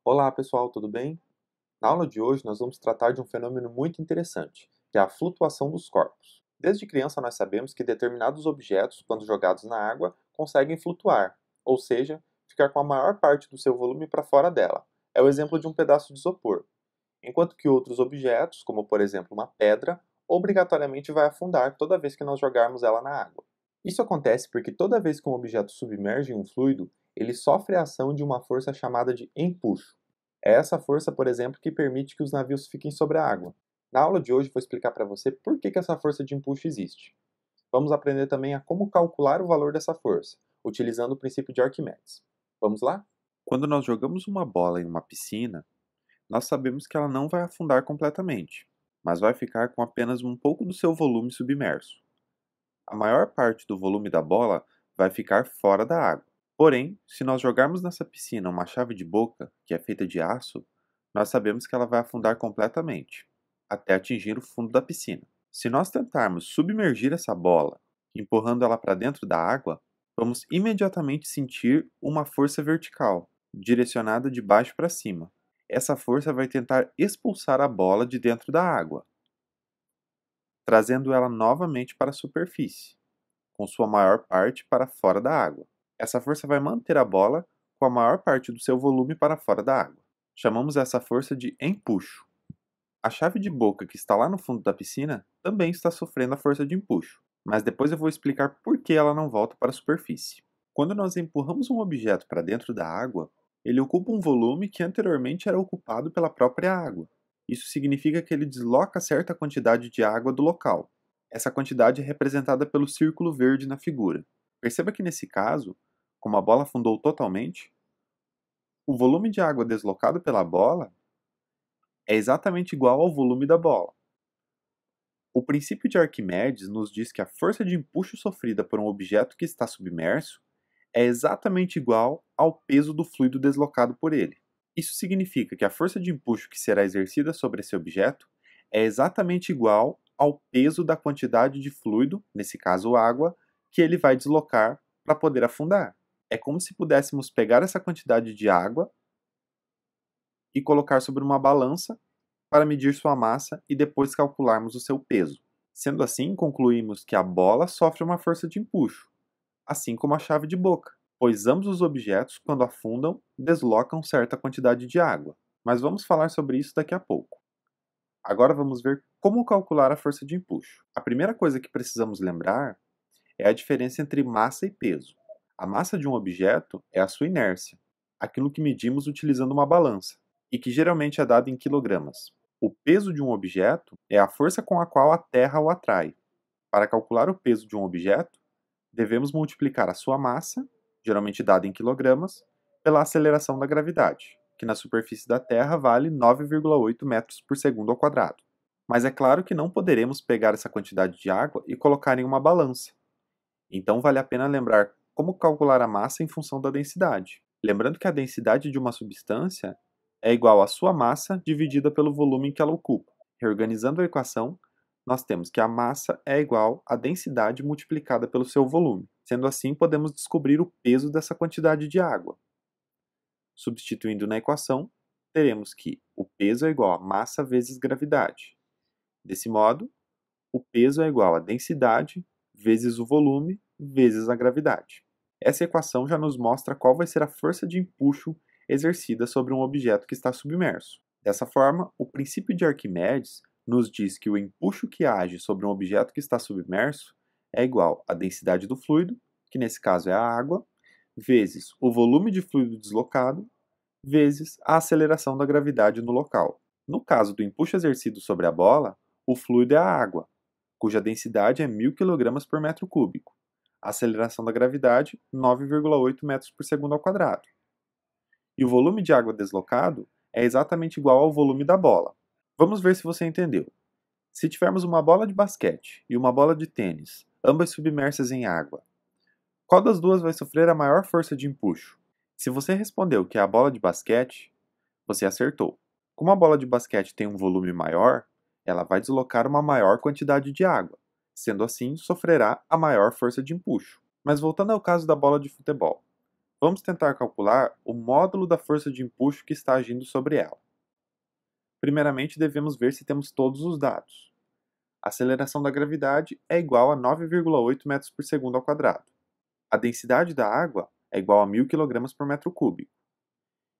Olá pessoal, tudo bem? Na aula de hoje nós vamos tratar de um fenômeno muito interessante, que é a flutuação dos corpos. Desde criança nós sabemos que determinados objetos, quando jogados na água, conseguem flutuar, ou seja, ficar com a maior parte do seu volume para fora dela. É o exemplo de um pedaço de isopor. Enquanto que outros objetos, como por exemplo uma pedra, obrigatoriamente vai afundar toda vez que nós jogarmos ela na água. Isso acontece porque toda vez que um objeto submerge em um fluido, ele sofre a ação de uma força chamada de empuxo. É essa força, por exemplo, que permite que os navios fiquem sobre a água. Na aula de hoje vou explicar para você por que essa força de empuxo existe. Vamos aprender também a como calcular o valor dessa força, utilizando o princípio de Arquimedes. Vamos lá? Quando nós jogamos uma bola em uma piscina, nós sabemos que ela não vai afundar completamente, mas vai ficar com apenas um pouco do seu volume submerso. A maior parte do volume da bola vai ficar fora da água. Porém, se nós jogarmos nessa piscina uma chave de boca, que é feita de aço, nós sabemos que ela vai afundar completamente, até atingir o fundo da piscina. Se nós tentarmos submergir essa bola, empurrando ela para dentro da água, vamos imediatamente sentir uma força vertical, direcionada de baixo para cima. Essa força vai tentar expulsar a bola de dentro da água, trazendo ela novamente para a superfície, com sua maior parte para fora da água. Essa força vai manter a bola com a maior parte do seu volume para fora da água. Chamamos essa força de empuxo. A chave de boca que está lá no fundo da piscina também está sofrendo a força de empuxo, mas depois eu vou explicar por que ela não volta para a superfície. Quando nós empurramos um objeto para dentro da água, ele ocupa um volume que anteriormente era ocupado pela própria água. Isso significa que ele desloca certa quantidade de água do local. Essa quantidade é representada pelo círculo verde na figura. Perceba que nesse caso, como a bola afundou totalmente, o volume de água deslocado pela bola é exatamente igual ao volume da bola. O princípio de Arquimedes nos diz que a força de empuxo sofrida por um objeto que está submerso é exatamente igual ao peso do fluido deslocado por ele. Isso significa que a força de empuxo que será exercida sobre esse objeto é exatamente igual ao peso da quantidade de fluido, nesse caso água, que ele vai deslocar para poder afundar. É como se pudéssemos pegar essa quantidade de água e colocar sobre uma balança para medir sua massa e depois calcularmos o seu peso. Sendo assim, concluímos que a bola sofre uma força de empuxo, assim como a chave de boca, pois ambos os objetos, quando afundam, deslocam certa quantidade de água. Mas vamos falar sobre isso daqui a pouco. Agora vamos ver como calcular a força de empuxo. A primeira coisa que precisamos lembrar é a diferença entre massa e peso. A massa de um objeto é a sua inércia, aquilo que medimos utilizando uma balança, e que geralmente é dado em quilogramas. O peso de um objeto é a força com a qual a Terra o atrai. Para calcular o peso de um objeto, devemos multiplicar a sua massa, geralmente dada em quilogramas, pela aceleração da gravidade, que na superfície da Terra vale 9,8 metros por segundo ao quadrado. Mas é claro que não poderemos pegar essa quantidade de água e colocar em uma balança. Então vale a pena lembrar como calcular a massa em função da densidade. Lembrando que a densidade de uma substância é igual à sua massa dividida pelo volume que ela ocupa. Reorganizando a equação, nós temos que a massa é igual à densidade multiplicada pelo seu volume. Sendo assim, podemos descobrir o peso dessa quantidade de água. Substituindo na equação, teremos que o peso é igual a massa vezes gravidade. Desse modo, o peso é igual a densidade vezes o volume vezes a gravidade. Essa equação já nos mostra qual vai ser a força de empuxo exercida sobre um objeto que está submerso. Dessa forma, o princípio de Arquimedes nos diz que o empuxo que age sobre um objeto que está submerso é igual à densidade do fluido, que nesse caso é a água, vezes o volume de fluido deslocado, vezes a aceleração da gravidade no local. No caso do empuxo exercido sobre a bola, o fluido é a água, cuja densidade é 1000 kg por metro cúbico. A aceleração da gravidade, 9,8 metros por segundo ao quadrado. E o volume de água deslocado é exatamente igual ao volume da bola. Vamos ver se você entendeu. Se tivermos uma bola de basquete e uma bola de tênis, ambas submersas em água, qual das duas vai sofrer a maior força de empuxo? Se você respondeu que é a bola de basquete, você acertou. Como a bola de basquete tem um volume maior, ela vai deslocar uma maior quantidade de água. Sendo assim, sofrerá a maior força de empuxo. Mas voltando ao caso da bola de futebol. vamos tentar calcular o módulo da força de empuxo que está agindo sobre ela. Primeiramente, devemos ver se temos todos os dados. A aceleração da gravidade é igual a 9,8 metros por segundo ao quadrado. A densidade da água é igual a 1.000 kg por metro cúbico.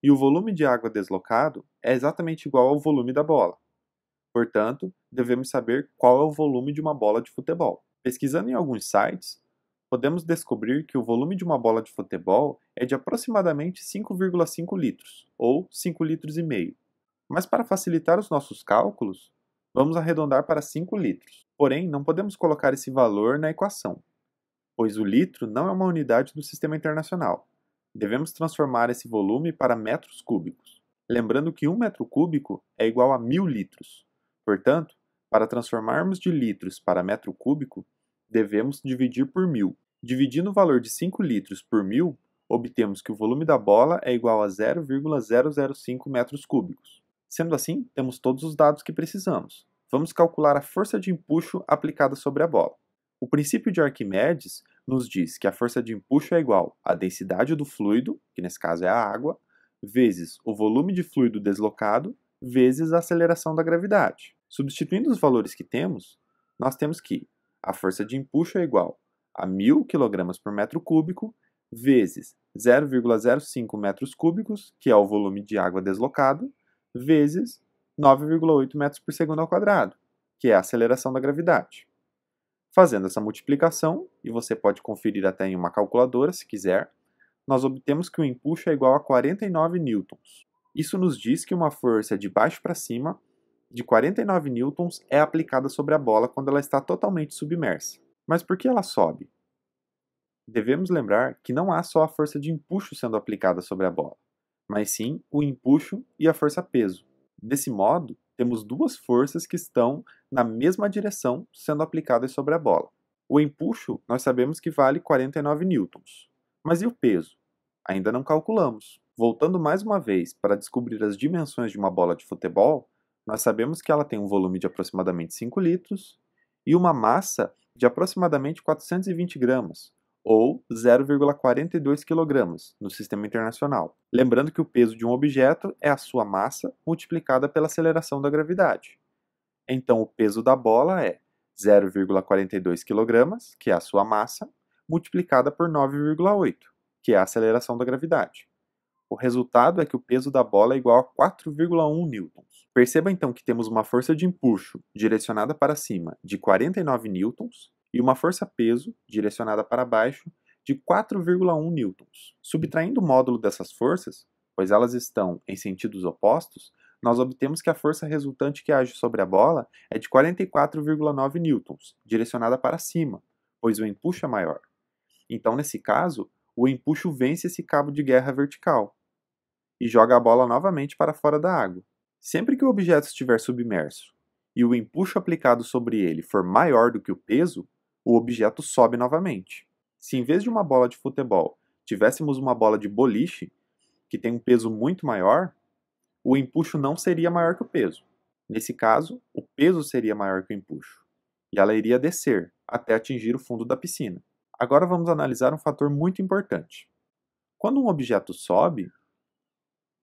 E o volume de água deslocado é exatamente igual ao volume da bola. Portanto, devemos saber qual é o volume de uma bola de futebol. Pesquisando em alguns sites, podemos descobrir que o volume de uma bola de futebol é de aproximadamente 5,5 litros, ou 5,5 litros. Mas para facilitar os nossos cálculos, vamos arredondar para 5 litros. Porém, não podemos colocar esse valor na equação, pois o litro não é uma unidade do Sistema Internacional. Devemos transformar esse volume para metros cúbicos. Lembrando que 1 metro cúbico é igual a 1.000 litros. Portanto, para transformarmos de litros para metro cúbico, devemos dividir por 1.000. Dividindo o valor de 5 litros por 1.000, obtemos que o volume da bola é igual a 0,005 metros cúbicos. Sendo assim, temos todos os dados que precisamos. Vamos calcular a força de empuxo aplicada sobre a bola. O princípio de Arquimedes nos diz que a força de empuxo é igual à densidade do fluido, que nesse caso é a água, vezes o volume de fluido deslocado, vezes a aceleração da gravidade. Substituindo os valores que temos, nós temos que a força de empuxo é igual a 1.000 kg por metro cúbico, vezes 0,05 metros cúbicos, que é o volume de água deslocado, vezes 9,8 metros por segundo ao quadrado, que é a aceleração da gravidade. Fazendo essa multiplicação, e você pode conferir até em uma calculadora se quiser, nós obtemos que o empuxo é igual a 49 newtons. Isso nos diz que uma força de baixo para cima de 49 newtons é aplicada sobre a bola quando ela está totalmente submersa. Mas por que ela sobe? Devemos lembrar que não há só a força de empuxo sendo aplicada sobre a bola, mas sim o empuxo e a força-peso. Desse modo, temos duas forças que estão na mesma direção sendo aplicadas sobre a bola. O empuxo nós sabemos que vale 49 newtons. Mas e o peso? Ainda não calculamos. Voltando mais uma vez para descobrir as dimensões de uma bola de futebol, nós sabemos que ela tem um volume de aproximadamente 5 litros e uma massa de aproximadamente 420 gramas, ou 0,42 kg no Sistema Internacional. Lembrando que o peso de um objeto é a sua massa multiplicada pela aceleração da gravidade. Então, o peso da bola é 0,42 kg, que é a sua massa, multiplicada por 9,8, que é a aceleração da gravidade. O resultado é que o peso da bola é igual a 4,1 newtons. Perceba então que temos uma força de empuxo direcionada para cima de 49 newtons e uma força-peso direcionada para baixo de 4,1 newtons. Subtraindo o módulo dessas forças, pois elas estão em sentidos opostos, nós obtemos que a força resultante que age sobre a bola é de 44,9 newtons, direcionada para cima, pois o empuxo é maior. Então, nesse caso, o empuxo vence esse cabo de guerra vertical e joga a bola novamente para fora da água. Sempre que o objeto estiver submerso e o empuxo aplicado sobre ele for maior do que o peso, o objeto sobe novamente. Se em vez de uma bola de futebol tivéssemos uma bola de boliche, que tem um peso muito maior, o empuxo não seria maior que o peso. Nesse caso, o peso seria maior que o empuxo, e ela iria descer até atingir o fundo da piscina. Agora vamos analisar um fator muito importante. Quando um objeto sobe,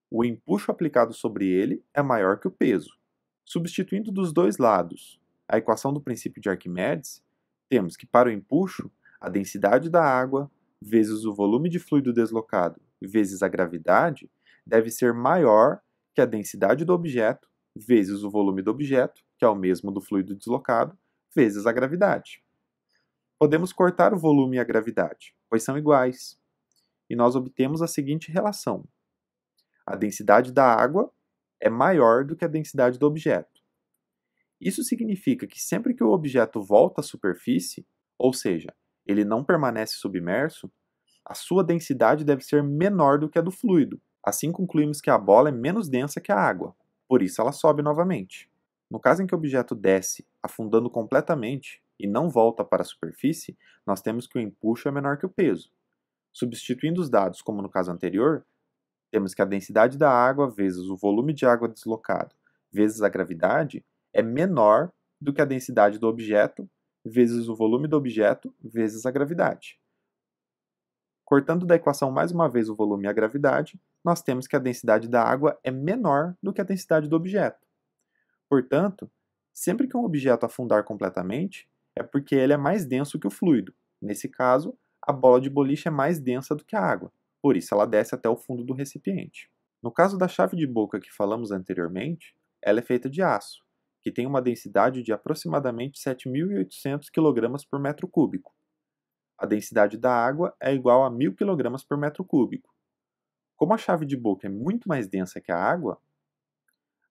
o empuxo aplicado sobre ele é maior que o peso. Substituindo dos dois lados a equação do princípio de Arquimedes, temos que para o empuxo, a densidade da água vezes o volume de fluido deslocado vezes a gravidade deve ser maior que a densidade do objeto vezes o volume do objeto, que é o mesmo do fluido deslocado, vezes a gravidade. Podemos cortar o volume e a gravidade, pois são iguais, e nós obtemos a seguinte relação. A densidade da água é maior do que a densidade do objeto. Isso significa que sempre que o objeto volta à superfície, ou seja, ele não permanece submerso, a sua densidade deve ser menor do que a do fluido. Assim concluímos que a bola é menos densa que a água, por isso ela sobe novamente. No caso em que o objeto desce, afundando completamente, e não volta para a superfície, nós temos que o empuxo é menor que o peso. Substituindo os dados como no caso anterior, temos que a densidade da água vezes o volume de água deslocado vezes a gravidade é menor do que a densidade do objeto vezes o volume do objeto vezes a gravidade. Cortando da equação mais uma vez o volume e a gravidade, nós temos que a densidade da água é menor do que a densidade do objeto. Portanto, sempre que um objeto afundar completamente, é porque ele é mais denso que o fluido. Nesse caso, a bola de boliche é mais densa do que a água, por isso ela desce até o fundo do recipiente. No caso da chave de boca que falamos anteriormente, ela é feita de aço, que tem uma densidade de aproximadamente 7.800 kg por metro cúbico. A densidade da água é igual a 1.000 kg por metro cúbico. Como a chave de boca é muito mais densa que a água,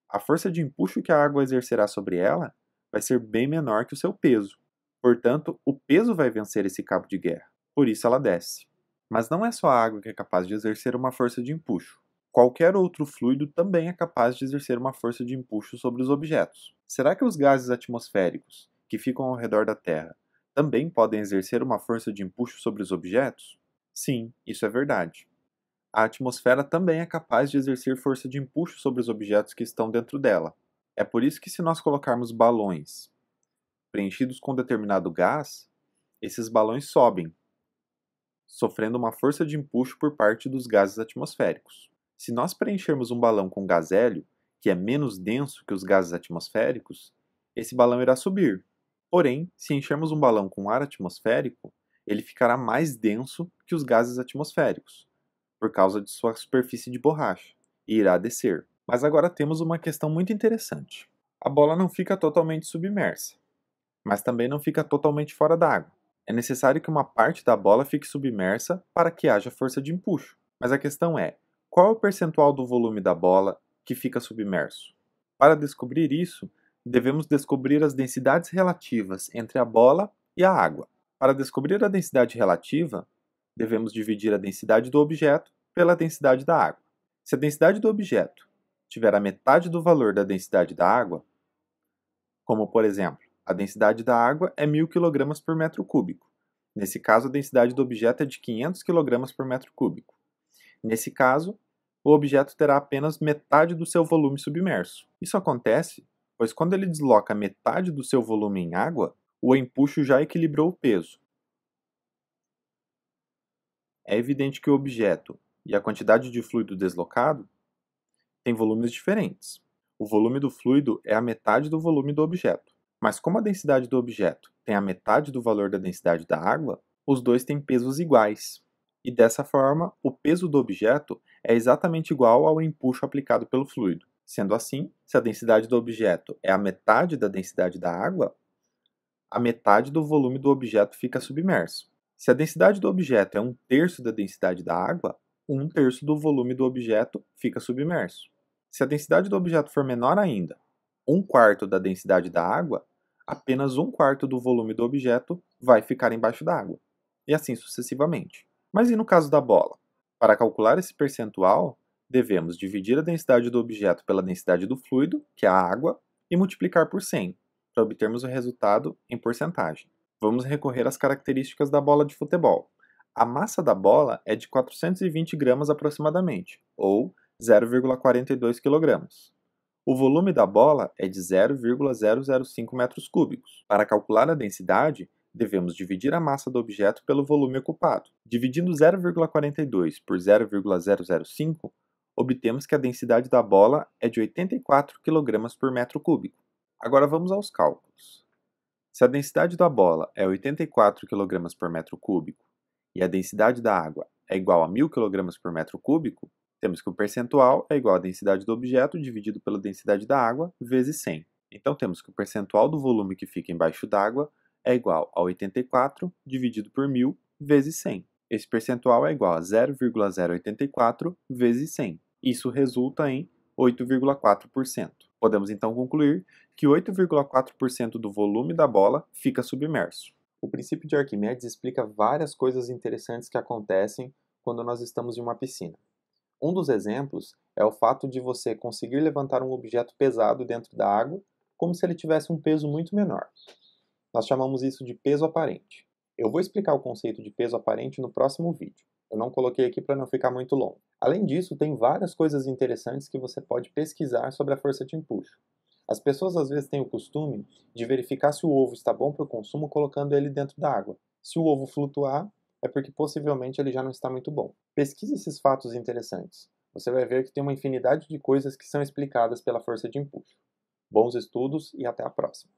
a força de empuxo que a água exercerá sobre ela vai ser bem menor que o seu peso. Portanto, o peso vai vencer esse cabo de guerra. Por isso ela desce. Mas não é só a água que é capaz de exercer uma força de empuxo. Qualquer outro fluido também é capaz de exercer uma força de empuxo sobre os objetos. Será que os gases atmosféricos, que ficam ao redor da Terra, também podem exercer uma força de empuxo sobre os objetos? Sim, isso é verdade. A atmosfera também é capaz de exercer força de empuxo sobre os objetos que estão dentro dela. É por isso que, se nós colocarmos balões preenchidos com determinado gás, esses balões sobem, sofrendo uma força de empuxo por parte dos gases atmosféricos. Se nós preenchermos um balão com gás hélio, que é menos denso que os gases atmosféricos, esse balão irá subir. Porém, se enchermos um balão com ar atmosférico, ele ficará mais denso que os gases atmosféricos, por causa de sua superfície de borracha, e irá descer. Mas agora temos uma questão muito interessante. A bola não fica totalmente submersa, mas também não fica totalmente fora d'água. É necessário que uma parte da bola fique submersa para que haja força de empuxo. Mas a questão é, qual é o percentual do volume da bola que fica submerso? Para descobrir isso, devemos descobrir as densidades relativas entre a bola e a água. Para descobrir a densidade relativa, devemos dividir a densidade do objeto pela densidade da água. Se a densidade do objeto tiver a metade do valor da densidade da água, como por exemplo, a densidade da água é 1.000 kg por metro cúbico. Nesse caso, a densidade do objeto é de 500 kg por metro cúbico. Nesse caso, o objeto terá apenas metade do seu volume submerso. Isso acontece pois quando ele desloca metade do seu volume em água, o empuxo já equilibrou o peso. É evidente que o objeto e a quantidade de fluido deslocado têm volumes diferentes. O volume do fluido é a metade do volume do objeto. Mas como a densidade do objeto tem a metade do valor da densidade da água, os dois têm pesos iguais. E dessa forma, o peso do objeto é exatamente igual ao empuxo aplicado pelo fluido. Sendo assim, se a densidade do objeto é a metade da densidade da água, a metade do volume do objeto fica submerso. Se a densidade do objeto é 1/3 da densidade da água, 1/3 do volume do objeto fica submerso. Se a densidade do objeto for menor ainda, 1/4 da densidade da água, apenas 1/4 do volume do objeto vai ficar embaixo d'água, e assim sucessivamente. Mas e no caso da bola? Para calcular esse percentual, devemos dividir a densidade do objeto pela densidade do fluido, que é a água, e multiplicar por 100, para obtermos o resultado em porcentagem. Vamos recorrer às características da bola de futebol. A massa da bola é de 420 gramas aproximadamente, ou 0,42 kg. O volume da bola é de 0,005 metros cúbicos. Para calcular a densidade, devemos dividir a massa do objeto pelo volume ocupado. Dividindo 0,42 por 0,005, obtemos que a densidade da bola é de 84 kg por metro cúbico. Agora vamos aos cálculos. Se a densidade da bola é 84 kg por metro cúbico e a densidade da água é igual a 1.000 kg por metro cúbico, temos que o percentual é igual à densidade do objeto dividido pela densidade da água vezes 100. Então temos que o percentual do volume que fica embaixo d'água é igual a 84 dividido por 1.000 vezes 100. Esse percentual é igual a 0,084 vezes 100. Isso resulta em 8,4%. Podemos então concluir que 8,4% do volume da bola fica submerso. O princípio de Arquimedes explica várias coisas interessantes que acontecem quando nós estamos em uma piscina. Um dos exemplos é o fato de você conseguir levantar um objeto pesado dentro da água como se ele tivesse um peso muito menor. Nós chamamos isso de peso aparente. Eu vou explicar o conceito de peso aparente no próximo vídeo. Eu não coloquei aqui para não ficar muito longo. Além disso, tem várias coisas interessantes que você pode pesquisar sobre a força de empuxo. As pessoas às vezes têm o costume de verificar se o ovo está bom para o consumo colocando ele dentro da água. Se o ovo flutuar, é porque possivelmente ele já não está muito bom. Pesquise esses fatos interessantes. Você vai ver que tem uma infinidade de coisas que são explicadas pela força de empuxo. Bons estudos e até a próxima!